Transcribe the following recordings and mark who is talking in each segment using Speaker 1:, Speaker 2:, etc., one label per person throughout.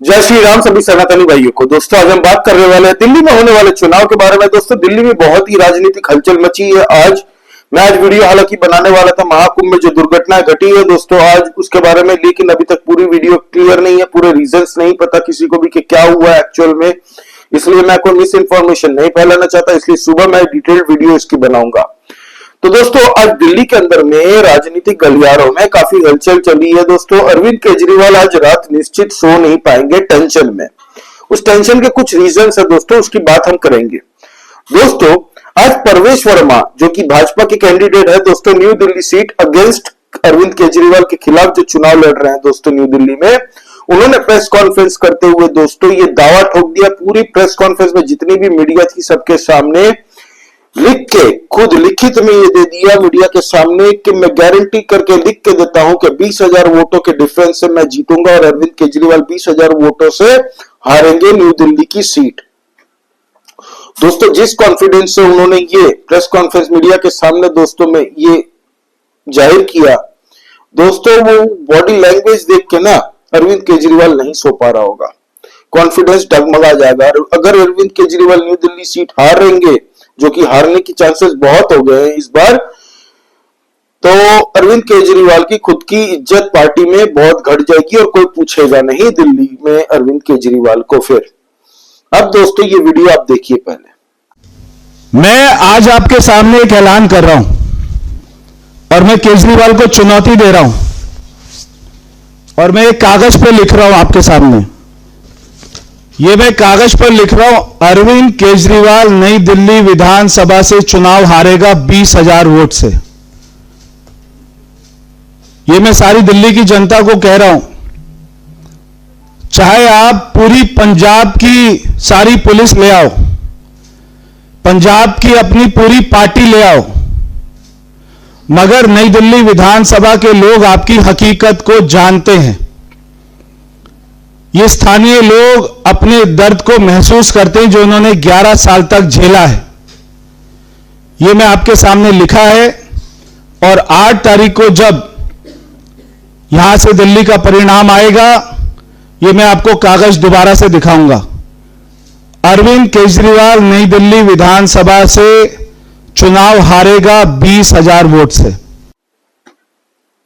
Speaker 1: जय श्री राम सभी सनातनी भाइयों को। दोस्तों आज हम बात करने वाले हैं दिल्ली में होने वाले चुनाव के बारे में। दोस्तों दिल्ली में बहुत ही राजनीतिक हलचल मची है। आज वीडियो हालांकि बनाने वाला था महाकुंभ में जो दुर्घटना घटी है दोस्तों आज उसके बारे में, लेकिन अभी तक पूरी वीडियो क्लियर नहीं है, पूरे रीजंस नहीं पता किसी को भी कि क्या हुआ एक्चुअल में, इसलिए मैं कोई मिस इन्फॉर्मेशन नहीं फैलाना चाहता, इसलिए सुबह मैं डिटेल्ड वीडियो इसकी बनाऊंगा। तो दोस्तों आज दिल्ली के अंदर में राजनीतिक गलियारों में काफी हलचल चली है। दोस्तों अरविंद केजरीवाल आज रात निश्चित सो नहीं पाएंगे टेंशन में। उस टेंशन के कुछ रीजंस है दोस्तों, उसकी बात हम करेंगे। दोस्तों आज परवेश वर्मा जो कि भाजपा के कैंडिडेट है दोस्तों, New Delhi seat against Arvind Kejriwal के खिलाफ जो चुनाव लड़ रहे हैं दोस्तों न्यू दिल्ली में, उन्होंने प्रेस कॉन्फ्रेंस करते हुए दोस्तों ये दावा ठोक दिया, पूरी प्रेस कॉन्फ्रेंस में जितनी भी मीडिया थी सबके सामने लिख के, खुद लिखित में ये दे दिया मीडिया के सामने कि मैं गारंटी करके लिख के देता हूं कि 20,000 वोटों के डिफरेंस से मैं जीतूंगा और अरविंद केजरीवाल 20,000 वोटों से हारेंगे न्यू दिल्ली की सीट। दोस्तों जिस कॉन्फिडेंस से उन्होंने ये प्रेस कॉन्फ्रेंस मीडिया के सामने दोस्तों में ये जाहिर किया, दोस्तों वो बॉडी लैंग्वेज देख के ना अरविंद केजरीवाल नहीं सो पा रहा होगा, कॉन्फिडेंस डगमगा जाएगा। अगर अरविंद केजरीवाल न्यू दिल्ली सीट हारेंगे, जो कि हारने की चांसेस बहुत हो गए हैं इस बार, तो अरविंद केजरीवाल की खुद की इज्जत पार्टी में बहुत घट जाएगी और कोई पूछेगा नहीं दिल्ली में अरविंद केजरीवाल को। फिर अब दोस्तों ये वीडियो आप देखिए। पहले
Speaker 2: मैं आज आपके सामने एक ऐलान कर रहा हूं और मैं केजरीवाल को चुनौती दे रहा हूं और मैं एक कागज पर लिख रहा हूं आपके सामने। ये मैं कागज पर लिख रहा हूं, अरविंद केजरीवाल नई दिल्ली विधानसभा से चुनाव हारेगा 20,000 वोट से। ये मैं सारी दिल्ली की जनता को कह रहा हूं, चाहे आप पूरी पंजाब की सारी पुलिस ले आओ, पंजाब की अपनी पूरी पार्टी ले आओ, मगर नई दिल्ली विधानसभा के लोग आपकी हकीकत को जानते हैं। ये स्थानीय लोग अपने दर्द को महसूस करते हैं जो उन्होंने 11 साल तक झेला है। ये मैं आपके सामने लिखा है और 8 तारीख को जब यहां से दिल्ली का परिणाम आएगा, ये मैं आपको कागज दोबारा से दिखाऊंगा। अरविंद केजरीवाल नई दिल्ली विधानसभा से चुनाव हारेगा 20,000 वोट से।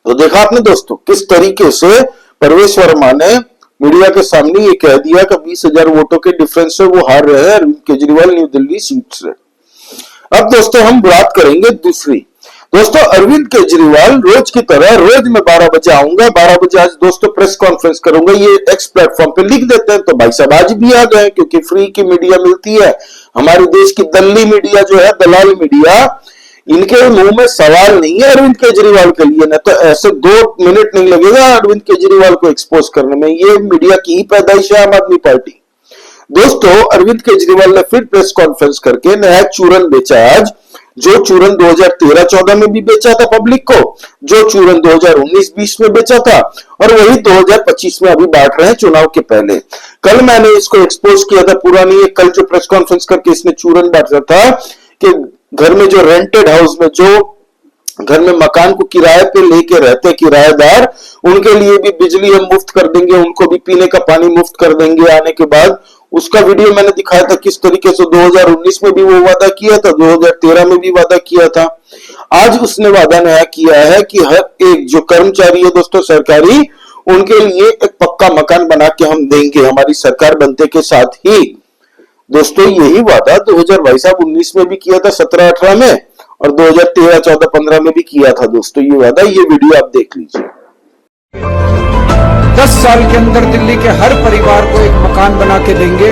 Speaker 1: तो देखा आपने दोस्तों किस तरीके से परवेश वर्मा ने मीडिया के सामने ये कह दिया कि 20,000 वोटों के डिफरेंस से वो हार रहे हैं अरविंद केजरीवाल न्यू दिल्ली सीट से। अब दोस्तों हम बात करेंगे दूसरी। दोस्तों अरविंद केजरीवाल रोज की तरह रोज मैं 12 बजे आऊंगा, 12 बजे आज दोस्तों प्रेस कॉन्फ्रेंस करूंगा, ये एक्स प्लेटफॉर्म पे लिख देते हैं। तो भाई साहब आज भी आ गए क्योंकि फ्री की मीडिया मिलती है। हमारे देश की दल्ली मीडिया जो है, दलाल मीडिया, इनके मुंह में सवाल नहीं है अरविंद केजरीवाल के लिए, ना तो ऐसे 2 मिनट नहीं लगेगा अरविंद केजरीवाल को एक्सपोज करने में। ये मीडिया की ही पैदाइश है आम आदमी पार्टी। दोस्तों अरविंद केजरीवाल ने फिर प्रेस कॉन्फ्रेंस करके नया चूरन बेचा आज, जो चूरन 2013-14 में भी बेचा था पब्लिक को, जो चूरन 2019-20 में बेचा था, और वही 2025 में अभी बांट रहे हैं चुनाव के पहले। कल मैंने इसको एक्सपोज किया था, पूरा नहीं है, कल जो प्रेस कॉन्फ्रेंस करके इसने चूरन बांटा था कि घर में जो रेंटेड हाउस में, जो घर में मकान को किराए पे लेके रहते किराएदार, उनके लिए भी बिजली हम मुफ्त कर देंगे, उनको भी पीने का पानी मुफ्त कर देंगे आने के बाद। उसका वीडियो मैंने दिखाया था किस तरीके से 2019 में भी वो वादा किया था, 2013 में भी वादा किया था। आज उसने वादा नया किया है कि हर एक जो कर्मचारी है दोस्तों सरकारी, उनके लिए एक पक्का मकान बना के हम देंगे हमारी सरकार बनते के साथ ही। दोस्तों यही वादा 2019 में भी किया था, 17-18 में, और 2013-14-15 में भी किया था दोस्तों ये वादा। ये वीडियो आप देख लीजिए।
Speaker 3: 10 साल के अंदर दिल्ली के हर परिवार को एक मकान बना के देंगे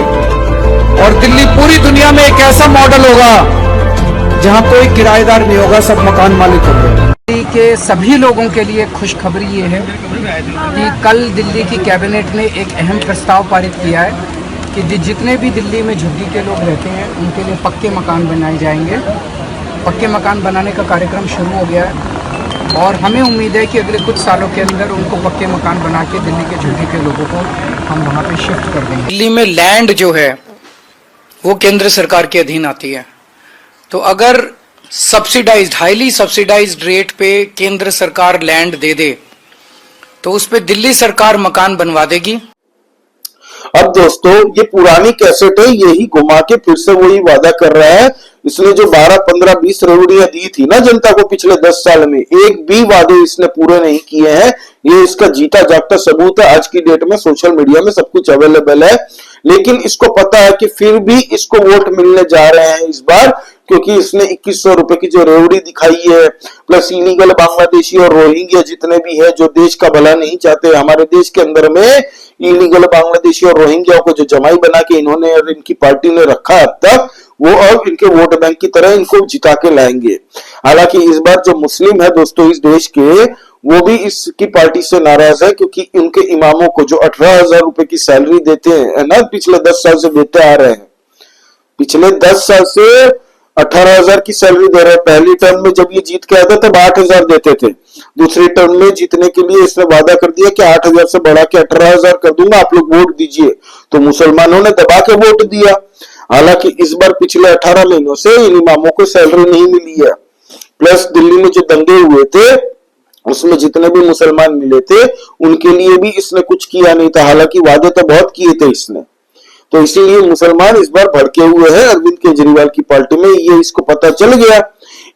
Speaker 3: और दिल्ली पूरी दुनिया में एक ऐसा मॉडल होगा जहां कोई किराएदार नहीं होगा, सब मकान मालिक होंगे। दिल्ली के सभी लोगों के लिए खुशखबरी ये है कि कल दिल्ली की कैबिनेट ने एक अहम प्रस्ताव पारित किया है कि जितने भी दिल्ली में झुग्गी के लोग रहते हैं उनके लिए पक्के मकान बनाए जाएंगे। पक्के मकान बनाने का कार्यक्रम शुरू हो गया है और हमें उम्मीद है कि अगले कुछ सालों के अंदर उनको पक्के मकान बना के दिल्ली के झुग्गी के लोगों को हम वहाँ पे शिफ्ट कर देंगे। दिल्ली में लैंड जो है वो केंद्र सरकार के अधीन आती है, तो अगर सब्सिडाइज्ड, हाईली सब्सिडाइज्ड रेट पे केंद्र सरकार लैंड दे दे तो उस पे दिल्ली सरकार मकान बनवा देगी।
Speaker 1: अब दोस्तों ये पुरानी कैसेट है, यही घुमा के फिर से वही वादा कर रहा है। इसने जो 12, 15, 20 रेवड़ियां दी थी ना जनता को पिछले 10 साल में, एक भी वादे इसने पूरे नहीं किए हैं। ये इसका जीता जागता सबूत है। आज की डेट में सोशल मीडिया में सब कुछ अवेलेबल है, लेकिन इसको पता है कि फिर भी इसको वोट मिलने जा रहे हैं इस बार, क्योंकि इसने 2100 रुपए की जो रेवड़ी दिखाई है, प्लस इलीगल बांग्लादेशी और रोहिंग्या जितने भी है जो देश का भला नहीं चाहते, हमारे देश के अंदर में इलीगल बांग्लादेशी और रोहिंग्या को जो जमाई बना के इन्होंने और इनकी पार्टी ने रखा अब तक, वो अब इनके वोट बैंक की तरह इनको जिता के लाएंगे। हालांकि इस बार जो मुस्लिम है दोस्तों इस देश के, वो भी इसकी पार्टी से नाराज है, क्योंकि उनके इमामों को जो 18,000 रुपए की सैलरी देते हैं ना, पिछले 10 साल से देते आ रहे हैं, पिछले 10 साल से 18,000 की सैलरी दे रहे हैं। पहली टर्म में जब ये जीत के आता तब 8,000 देते थे। दूसरी टर्म में जीतने के लिए इसने वादा कर दिया कि 8,000 से बढ़ा के 18,000 कर दूंगा, आप लोग वोट दीजिए। तो मुसलमानों ने दबा के वोट दिया। हालांकि इस बार पिछले 18 महीनों से इन इमामों को सैलरी नहीं मिली है। प्लस दिल्ली में जो दंगे हुए थे उसमें जितने भी मुसलमान मिले थे उनके लिए भी इसने कुछ किया नहीं था। हालांकि वादे तो बहुत किए थे इसने, तो इसीलिए मुसलमान इस बार भड़के हुए हैं अरविंद केजरीवाल की पार्टी में। ये इसको पता चल गया,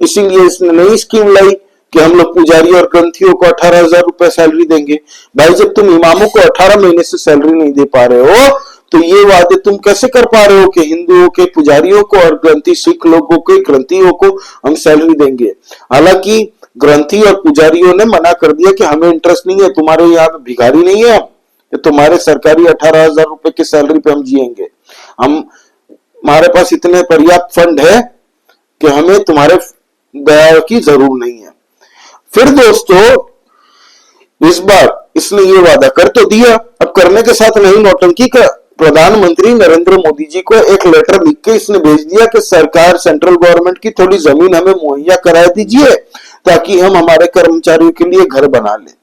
Speaker 1: इसीलिए इसने नई स्कीम लाई कि हम लोग पुजारी और ग्रंथियों को 18,000 रुपए सैलरी देंगे। भाई जब तुम इमामों को 18 महीने से सैलरी नहीं दे पा रहे हो, तो ये वादे तुम कैसे कर पा रहे हो कि हिंदुओं के पुजारियों को और ग्रंथी सिख लोगों के ग्रंथियों को हम सैलरी देंगे। हालांकि ग्रंथी और पुजारियों ने मना कर दिया कि हमें इंटरेस्ट नहीं है, तुम्हारे यहाँ पे भिखारी नहीं है, तुम्हारे सरकारी 18,000 रुपए की सैलरी पे हम जिएंगे। हमारे पास इतने पर्याप्त फंड है कि हमें तुम्हारे दया की जरूर नहीं है। फिर दोस्तों इस बार इसने ये वादा कर तो दिया, अब करने के साथ नहीं नौटंकी का। प्रधानमंत्री नरेंद्र मोदी जी को एक लेटर लिख के इसने भेज दिया कि सरकार सेंट्रल गवर्नमेंट की थोड़ी जमीन हमें मुहैया करा दीजिए ताकि हम हमारे कर्मचारियों के लिए घर बना लें।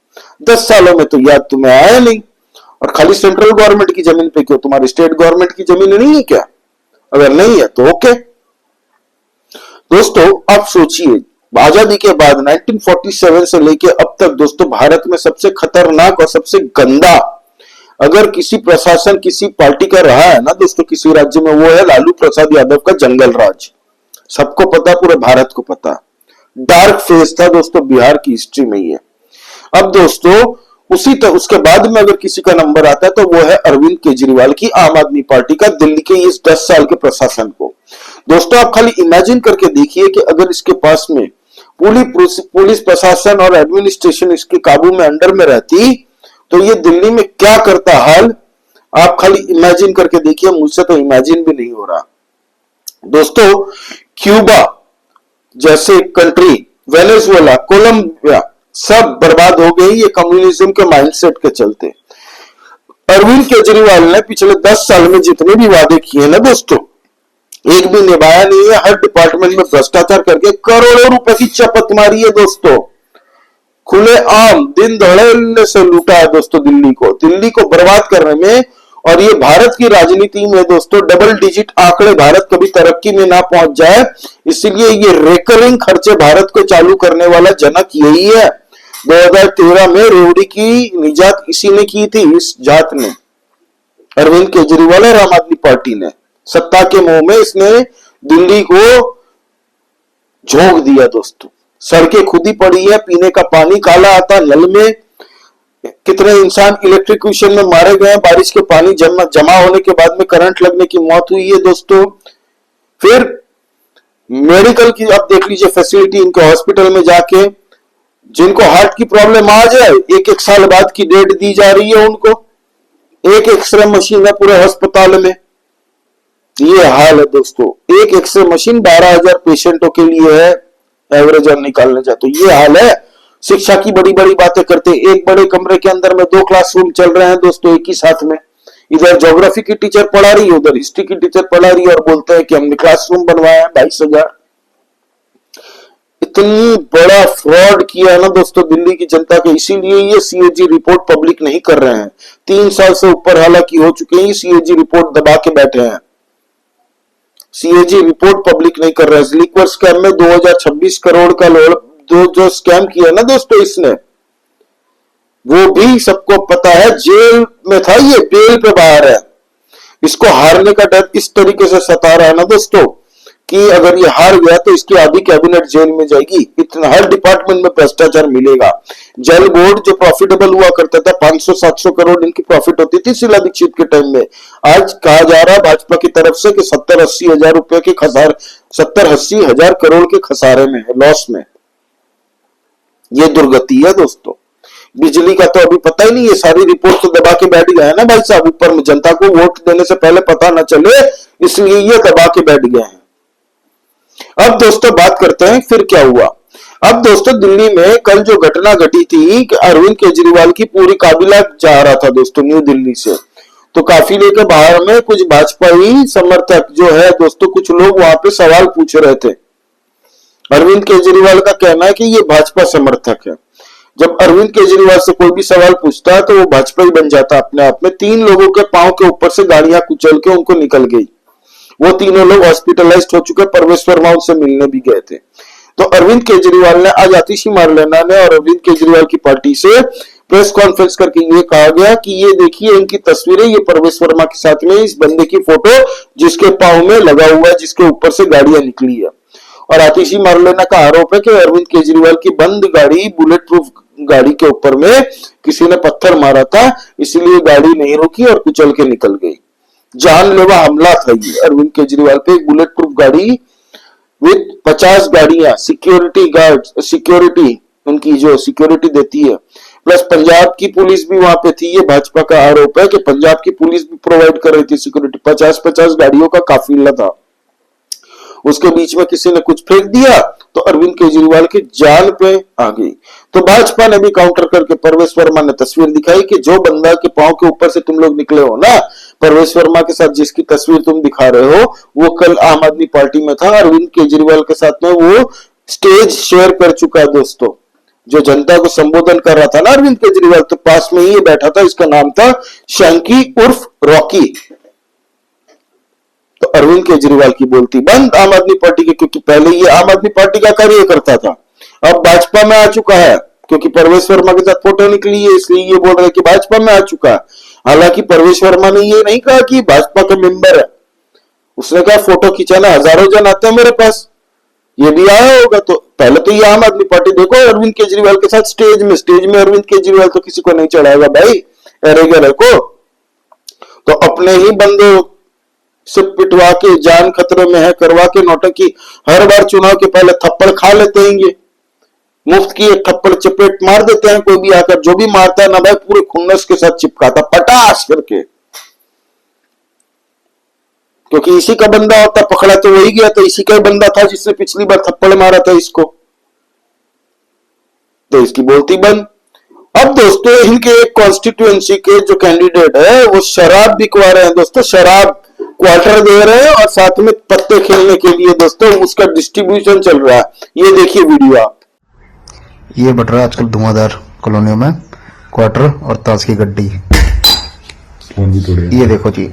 Speaker 1: 10 सालों में तो याद तुम्हें आया नहीं, और खाली सेंट्रल गवर्नमेंट की जमीन पे क्यों, तुम्हारी स्टेट गवर्नमेंट की जमीन नहीं है क्या? अगर नहीं है तो ओके। दोस्तों आप सोचिए, आजादी के बाद 1947 से लेके अब तक दोस्तों भारत में सबसे खतरनाक और सबसे गंदा अगर किसी प्रशासन किसी पार्टी का रहा है ना दोस्तों किसी राज्य में, वो है लालू प्रसाद यादव का जंगल राज। सबको पता, पूरे भारत को पता। डार्क फेज था दोस्तों बिहार की हिस्ट्री में ये। अब दोस्तों उसके बाद में अगर किसी का नंबर आता है तो वो है अरविंद केजरीवाल की आम आदमी पार्टी का, दिल्ली के इस 10 साल के प्रशासन को। दोस्तों आप खाली इमेजिन करके देखिए कि अगर इसके पास में पुलिस प्रशासन और एडमिनिस्ट्रेशन इसके काबू में अंडर में रहती तो ये दिल्ली में क्या करता हाल, आप खाली इमेजिन करके देखिए। मुझसे तो इमेजिन भी नहीं हो रहा। दोस्तों क्यूबा जैसे कंट्री, वेनेजुएला, कोलंबिया सब बर्बाद हो गई ये कम्युनिज्म के माइंडसेट के चलते। अरविंद केजरीवाल ने पिछले 10 साल में जितने भी वादे किए ना दोस्तों, एक भी निभाया नहीं है। हर डिपार्टमेंट में भ्रष्टाचार करके करोड़ों रुपए की चपत मारी है दोस्तों। खुले आम दिन दहाड़े से लूटा है दोस्तों दिल्ली को बर्बाद करने में। और ये भारत की राजनीति में दोस्तों डबल डिजिट आंकड़े भारत कभी तरक्की में ना पहुंच जाए, इसीलिए ये रेकरिंग खर्चे भारत को चालू करने वाला जनक यही है। 2013 में रेवड़ी की निजात इसी ने की थी, इस जात ने, अरविंद केजरीवाल और आम आदमी पार्टी ने। सत्ता के मोह में इसने दिल्ली को झोंक दिया दोस्तों। सड़कें खुदी पड़ी है, पीने का पानी काला आता नल में। कितने इंसान इलेक्ट्रिक्यूशन में मारे गए, बारिश के पानी जमा होने के बाद में करंट लगने की मौत हुई है दोस्तों। फिर मेडिकल की आप देख लीजिए फैसिलिटी इनके हॉस्पिटल में जाके, जिनको हार्ट की प्रॉब्लम आ जाए 1-1 साल बाद की डेट दी जा रही है उनको। एक एक्सरे मशीन है पूरे अस्पताल में, ये हाल है दोस्तों। एक एक्सरे मशीन 12,000 पेशेंटों के लिए है, एवरेज और निकालने जाए तो ये हाल है। शिक्षा की बड़ी बड़ी बातें करते, एक बड़े कमरे के अंदर में 2 क्लासरूम चल रहे हैं दोस्तों एक ही साथ में। इधर ज्योग्राफी की टीचर पढ़ा रही है, उधर हिस्ट्री की टीचर पढ़ा रही है, और बोलते हैं कि हमने क्लासरूम बनवाया 22,000। इतनी बड़ा फ्रॉड किया है ना दोस्तों दिल्ली की जनता के, इसीलिए ये सीएजी रिपोर्ट पब्लिक नहीं कर रहे हैं। 3 साल से ऊपर हालांकि हो चुके हैं, सीएजी रिपोर्ट दबा के बैठे हैं। सीएजी रिपोर्ट पब्लिक नहीं कर रहे हैं। लिक्वर स्कैम में 2026 करोड़ का जो स्कैम किया ना दोस्तों इसने, वो भी सबको पता है। जेल में था, ये बेल पे बाहर है। इसको हारने का डर इस तरीके से सता रहा है ना दोस्तों कि अगर ये हार गया तो इसकी आधी कैबिनेट जेल में जाएगी। इतना हर डिपार्टमेंट में भ्रष्टाचार मिलेगा। जल बोर्ड जो प्रॉफिटेबल हुआ करता था, 500-700 करोड़ इनकी प्रॉफिट होती थी शीला दीक्षित के टाइम में, आज कहा जा रहा है भाजपा की तरफ से कि 70-80 हजार रुपए के खसारे, 70-80 हजार करोड़ के खसारे में है, लॉस में। ये दुर्गति है दोस्तों। बिजली का तो अभी पता ही नहीं है, सारी रिपोर्ट तो दबा के बैठ गया है ना भाई साहब ऊपर में, जनता को वोट देने से पहले पता ना चले इसलिए ये दबा के बैठ गए हैं। अब दोस्तों बात करते हैं फिर क्या हुआ। अब दोस्तों दिल्ली में कल जो घटना घटी थी कि अरविंद केजरीवाल की पूरी काफिला जा रहा था दोस्तों न्यू दिल्ली से, तो काफिले के बाहर में कुछ भाजपाई समर्थक जो है दोस्तों, कुछ लोग वहां पे सवाल पूछ रहे थे। अरविंद केजरीवाल का कहना है कि ये भाजपा समर्थक है। जब अरविंद केजरीवाल से कोई भी सवाल पूछता है तो वो भाजपा ही बन जाता अपने आप में। 3 लोगों के पांव के ऊपर से गाड़ियां कुचल के उनको निकल गई। वो तीनों लोग हॉस्पिटलाइज्ड हो चुके। परवेश वर्मा उनसे मिलने भी गए थे। तो अरविंद केजरीवाल ने आज आतिशी मारलेना ने और अरविंद केजरीवाल की पार्टी से प्रेस कॉन्फ्रेंस करके ये कहा गया कि ये देखिए इनकी तस्वीरें, ये परवेश वर्मा के साथ में इस बंदे की फोटो जिसके पांव में लगा हुआ है, जिसके ऊपर से गाड़ियां निकली है। और आतिशी मारलेना का आरोप है कि अरविंद केजरीवाल की बंद गाड़ी, बुलेट प्रूफ गाड़ी के ऊपर में किसी ने पत्थर मारा था, इसीलिए गाड़ी नहीं रुकी और कुचल के निकल गई। जानलेवा हमला था ये अरविंद केजरीवाल पे। एक बुलेट प्रूफ गाड़ी विद 50 गाड़ियां, सिक्योरिटी गार्ड, सिक्योरिटी उनकी जो सिक्योरिटी देती है, प्लस पंजाब की पुलिस भी वहां पे थी। ये भाजपा का आरोप है कि पंजाब की पुलिस भी प्रोवाइड कर रही थी सिक्योरिटी। 50-50 गाड़ियों का काफिला था। उसके बीच में किसी ने कुछ फेंक दिया तो अरविंद केजरीवाल की जान पे आ गई। तो भाजपा ने भी काउंटर करके परवेश वर्मा ने तस्वीर दिखाई कि जो बंदा के पांव के ऊपर से तुम लोग निकले हो ना, परवेश वर्मा के साथ जिसकी तस्वीर तुम दिखा रहे हो, वो कल आम आदमी पार्टी में था। अरविंद केजरीवाल के साथ में वो स्टेज शेयर कर चुका है दोस्तों। जो जनता को संबोधन कर रहा था ना अरविंद केजरीवाल, तो पास में ही बैठा था, इसका नाम था शंकी उर्फ रॉकी। तो अरविंद केजरीवाल की बोलती बंद आम आदमी पार्टी के, क्योंकि पहले ये आम आदमी पार्टी का कार्यकर्ता था, अब भाजपा में आ चुका है। क्योंकि परवेश वर्मा के साथ फोटो निकली है इसलिए ये बोल रहे कि भाजपा में आ चुका है। हालांकि परवेश वर्मा ने ये नहीं कहा कि भाजपा का मेंबर है, उसने कहा फोटो खिंचाना हजारों जन आते हैं मेरे पास, ये भी आया होगा। तो पहले तो ये आम आदमी पार्टी देखो अरविंद केजरीवाल के साथ स्टेज में अरविंद केजरीवाल तो किसी को नहीं चढ़ाएगा भाई एरेगर को। तो अपने ही बंदे से पिटवा के, जान खतरे में है करवा के नौटंकी, हर बार चुनाव के पहले थप्पड़ खा लेते हैं ये, मुफ्त की एक थप्पड़ चपेट मार देते हैं। कोई भी आकर जो भी मारता है ना भाई पूरे खुन्नस के साथ चिपकाता पटास करके, क्योंकि इसी का बंदा होता, पकड़ा तो वही गया, तो इसी का ही बंदा था जिसने पिछली बार थप्पड़ मारा था इसको। तो इसकी बोलती बंद। अब दोस्तों इनके एक कॉन्स्टिट्यूएंसी के जो कैंडिडेट है वो शराब बिकवा रहे हैं दोस्तों, शराब क्वार्टर दे रहे हैं और साथ में पत्ते खेलने के लिए दोस्तों उसका डिस्ट्रीब्यूशन चल रहा है। ये देखिए वीडियो आप।
Speaker 4: ये बट रहा है आजकल धुआंधार कॉलोनियों में क्वार्टर और ताश की गड्डी। ये देखो जी,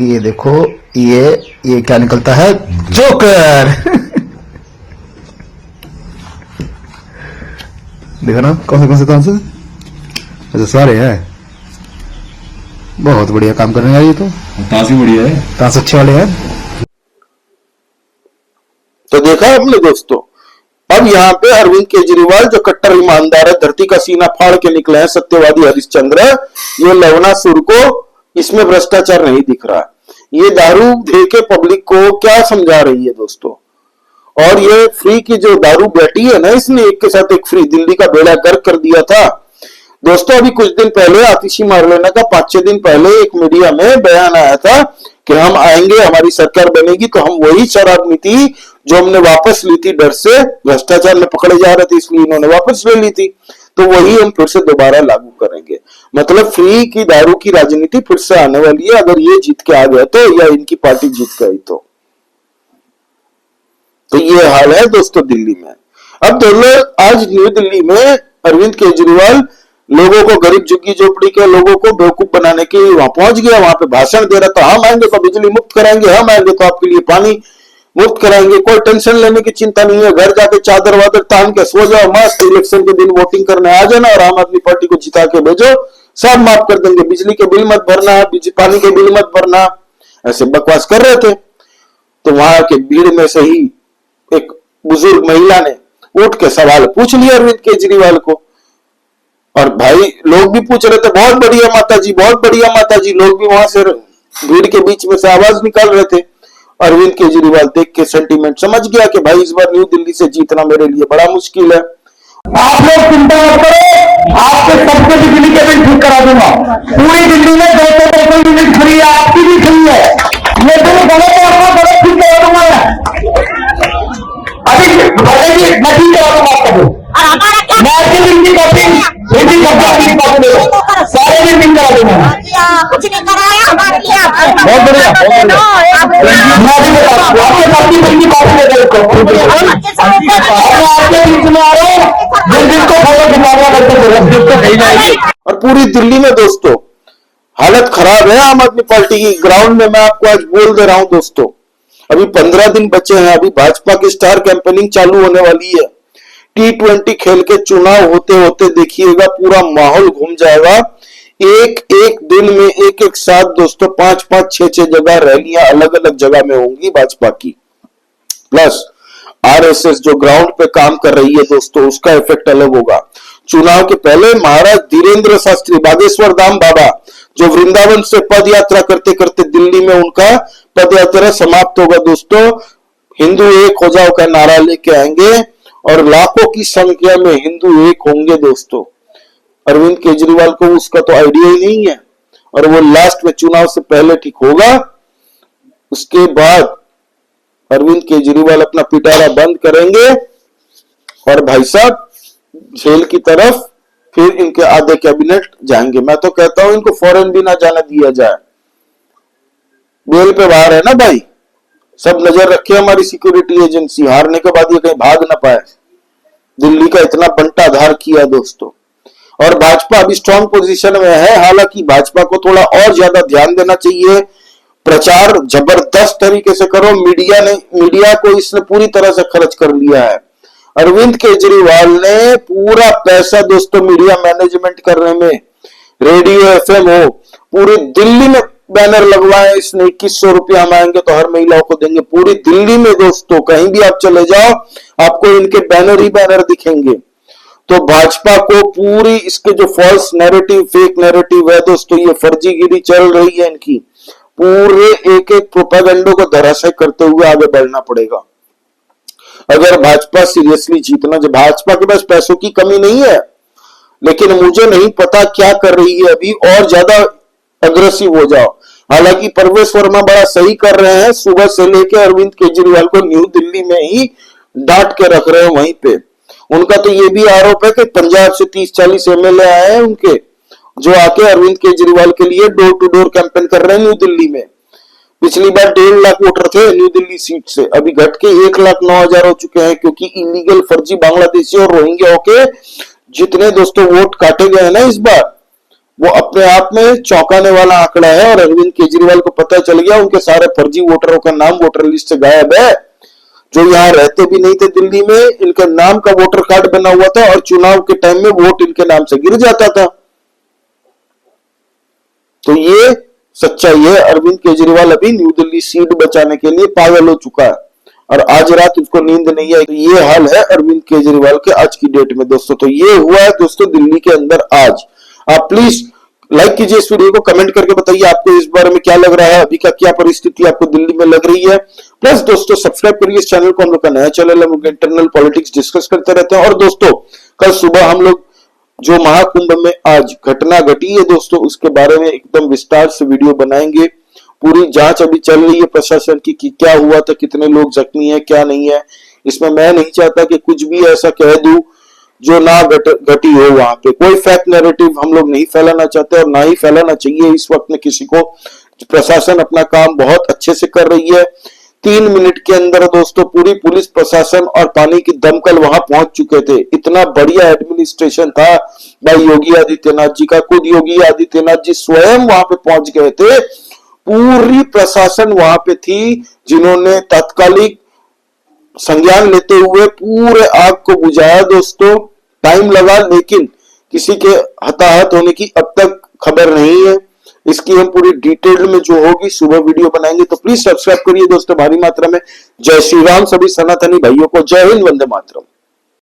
Speaker 4: ये देखो ये क्या निकलता है, जोकर। देखो ना कौन से ताश है, अच्छा सारे हैं। बहुत बढ़िया काम कर रहे हैं ये तो, ताश भी बढ़िया है, ताश अच्छे वाले हैं।
Speaker 1: तो देखा आपने दोस्तों। अब यहाँ पे अरविंद केजरीवाल जो कट्टर ईमानदार है, धरती का सीना फाड़ के निकले हैं, सत्यवादी हरिश्चंद्र, ये लवना सुर को इसमें भ्रष्टाचार नहीं दिख रहा। ये दारू दे के पब्लिक को क्या समझा रही है दोस्तों। और ये फ्री की जो दारू बैठी है ना, इसने एक के साथ एक फ्री, दिल्ली का बेड़ा गर्क कर दिया था दोस्तों। अभी कुछ दिन पहले आतिशी मारलेना का 5-6 दिन पहले एक मीडिया में बयान आया था कि हम आएंगे, हमारी सरकार बनेगी तो हम वही शराब नीति जो हमने वापस ली थी, डर से भ्रष्टाचार में पकड़े जा रहे थे इसलिए इन्होंने वापस ले ली थी, तो वही हम फिर से दोबारा लागू करेंगे। मतलब फ्री की दारू की राजनीति फिर से आने वाली है अगर ये जीत के आ गया तो, या इनकी पार्टी जीत गई तो। ये हाल है दोस्तों दिल्ली में। अब दोनों आज न्यू दिल्ली में अरविंद केजरीवाल लोगों को, गरीब झुग्गी झोपड़ी के लोगों को बेवकूफ बनाने के लिए वहां पहुंच गया। वहां पे भाषण दे रहा था, हम आएंगे तो बिजली मुफ्त कराएंगे, हम आएंगे तो आपके लिए पानी मुफ्त कराएंगे, कोई टेंशन लेने की चिंता नहीं है, घर जाके चादर वादर तान के सो जाओ, मस्त इलेक्शन के दिन वोटिंग करने आ जाना और आम आदमी पार्टी को जिता के भेजो, सब माफ कर देंगे, बिजली के बिल मत भरना, पानी के बिल मत भरना, ऐसे बकवास कर रहे थे। तो वहां के भीड़ में से ही एक बुजुर्ग महिला ने उठ के सवाल पूछ लिया अरविंद केजरीवाल को। और भाई लोग भी पूछ रहे थे, बहुत बढ़िया माता जी, बहुत बढ़िया माता जी। लोग भी वहां से भीड़ के बीच में से आवाज निकाल रहे थे। अरविंद केजरीवाल देख के सेंटीमेंट समझ गया कि भाई इस बार न्यू दिल्ली से जीतना मेरे लिए बड़ा मुश्किल है।
Speaker 5: आप लोग चिंता मत करो, आपके सबके बिजली के बिल ठीक करा दूंगा। पूरी दिल्ली में 200 यूनिट फ्री है, आपकी भी फ्री है। ये बिल बड़े तो आपका बड़े ठीक करा दूंगा अभी बढ़ेगी, मैं ठीक करा दूंगा आपका बिल। मैं आपकी बिल की कॉपी सारे बिल ठीक करा दूंगा।
Speaker 6: कुछ नहीं कराया हमारे लिए।
Speaker 5: बहुत बढ़िया, मैं भी बता दूं, आपके साथी बिल की कॉपी दे दो इसको। आपके बीच में आ रहा हूँ, जिसको फॉलो दिमाग करते
Speaker 1: और पूरी दिल्ली में दोस्तों हालत खराब है आम आदमी पार्टी की। ग्राउंड में मैं आपको आज बोल दे रहा हूं दोस्तों, अभी 15 दिन बचे हैं। अभी भाजपा की स्टार कैंपेनिंग चालू होने वाली है। T20 खेल के चुनाव होते होते देखिएगा पूरा माहौल घूम जाएगा। एक एक दिन में एक एक साथ दोस्तों 5-5, 6-6 जगह रैलियां अलग अलग जगह में होंगी भाजपा की। प्लस आरएसएस जो ग्राउंड पे काम कर रही है दोस्तों, उसका इफेक्ट अलग होगा। चुनाव के पहले महाराज धीरेन्द्र शास्त्री बागेश्वर धाम बाबा जो वृंदावन से पद यात्रा करते करते दिल्ली में उनका पद यात्रा समाप्त होगा दोस्तों। हिंदू एक हो जाओ का नारा लेके आएंगे और लाखों की संख्या में हिंदू एक होंगे दोस्तों। अरविंद केजरीवाल को उसका तो आइडिया ही नहीं है और वो लास्ट में चुनाव से पहले ठीक होगा। उसके बाद अरविंद केजरीवाल अपना पिटारा बंद करेंगे और भाई साहब जेल की तरफ फिर इनके आधे कैबिनेट जाएंगे। मैं तो कहता हूं इनको फॉरेन भी ना जाने दिया जाए, बेल पे बाहर है ना भाई। सब नजर रखे हमारी सिक्योरिटी एजेंसी, हारने के बाद ये कहीं भाग ना पाए। दिल्ली का इतना बंटाधार किया दोस्तों। और भाजपा अभी स्ट्रॉन्ग पोजीशन में है। हालांकि भाजपा को थोड़ा और ज्यादा ध्यान देना चाहिए, प्रचार जबरदस्त तरीके से करो। मीडिया को इसने पूरी तरह से खर्च कर लिया है। अरविंद केजरीवाल ने पूरा पैसा दोस्तों मीडिया मैनेजमेंट करने में, रेडियो एफएम हो, पूरी दिल्ली में बैनर लगवाए इसने। 2100 रुपया हम आएंगे तो हर महिलाओं को देंगे। पूरी दिल्ली में दोस्तों कहीं भी आप चले जाओ आपको इनके बैनर ही बैनर दिखेंगे। तो भाजपा को पूरी इसके जो फॉल्स नैरेटिव, फेक नैरेटिव है दोस्तों, ये फर्जीगिरी चल रही है इनकी, पूरे एक एक प्रोपेगेंडो को धराशायी करते हुए आगे बढ़ना पड़ेगा अगर भाजपा सीरियसली जीतना। जो भाजपा के पास पैसों की कमी नहीं है, लेकिन मुझे नहीं पता क्या कर रही है अभी, और ज्यादा अग्रेसिव हो जाओ। हालांकि परवेश वर्मा बड़ा सही कर रहे हैं, सुबह से लेकर अरविंद केजरीवाल को न्यू दिल्ली में ही डांट के रख रहे हैं वहीं पे। उनका तो ये भी आरोप है कि पंजाब से 30-40 एमएलए आए हैं उनके, जो आके अरविंद केजरीवाल के लिए डोर टू डोर कैंपेन कर रहे हैं न्यू दिल्ली में। पिछली बार 1.5 लाख वोटर थे न्यू दिल्ली सीट से, अभी घट के 1,09,000 हो चुके हैं, क्योंकि इलीगल फर्जी बांग्लादेशी और रोहिंग्या के जितने दोस्तों वोट काटे गए हैं ना इस बार, वो अपने आप में चौंकाने वाला आंकड़ा है। और अरविंद केजरीवाल को पता चल गया उनके सारे फर्जी वोटरों का नाम वोटर लिस्ट से गायब है, जो यहाँ रहते भी नहीं थे दिल्ली में, इनके नाम का वोटर कार्ड बना हुआ था और चुनाव के टाइम में वोट इनके नाम से गिर जाता था। तो ये सच्चाई है। अरविंद केजरीवाल अभी न्यू दिल्ली सीट बचाने के लिए पागल हो चुका है और आज रात उसको नींद नहीं आई। तो ये हाल है अरविंद केजरीवाल के आज की डेट में दोस्तों। तो ये हुआ है दोस्तों दिल्ली के अंदर आज। आप प्लीज लाइक कीजिए इस वीडियो को, कमेंट करके बताइए आपको इस बारे में क्या लग रहा है, अभी का क्या परिस्थिति आपको दिल्ली में लग रही है। प्लस दोस्तों सब्सक्राइब करिए इस चैनल को, हम लोग का नया चैनल है, हम लोग इंटरनल पॉलिटिक्स डिस्कस करते रहते हैं। और दोस्तों कल सुबह हम लोग जो महाकुंभ में आज घटना घटी है दोस्तों, उसके बारे में एकदम विस्तार से वीडियो बनाएंगे। पूरी जांच अभी चल रही है प्रशासन की कि क्या हुआ था, कितने लोग जख्मी है, क्या नहीं है। इसमें मैं नहीं चाहता कि कुछ भी ऐसा कह दूं जो ना घटी हो। वहां पे कोई फैक्ट नैरेटिव हम लोग नहीं फैलाना चाहते और ना ही फैलाना चाहिए इस वक्त में किसी को। प्रशासन अपना काम बहुत अच्छे से कर रही है। 3 मिनट के अंदर दोस्तों पूरी पुलिस प्रशासन और पानी की दमकल वहां पहुंच चुके थे। इतना बढ़िया एडमिनिस्ट्रेशन था भाई योगी आदित्यनाथ जी का। खुद योगी आदित्यनाथ जी स्वयं वहां पे पहुंच गए थे। पूरी प्रशासन वहां पे थी, जिन्होंने तात्कालिक संज्ञान लेते हुए पूरे आग को बुझाया दोस्तों। टाइम लगा लेकिन किसी के हताहत होने की अब तक खबर नहीं है। इसकी हम पूरी डिटेल में जो होगी सुबह वीडियो बनाएंगे, तो प्लीज सब्सक्राइब करिए दोस्तों भारी मात्रा में। जय श्री राम सभी सनातनी भाइयों को। जय हिंद, वंदे मातरम।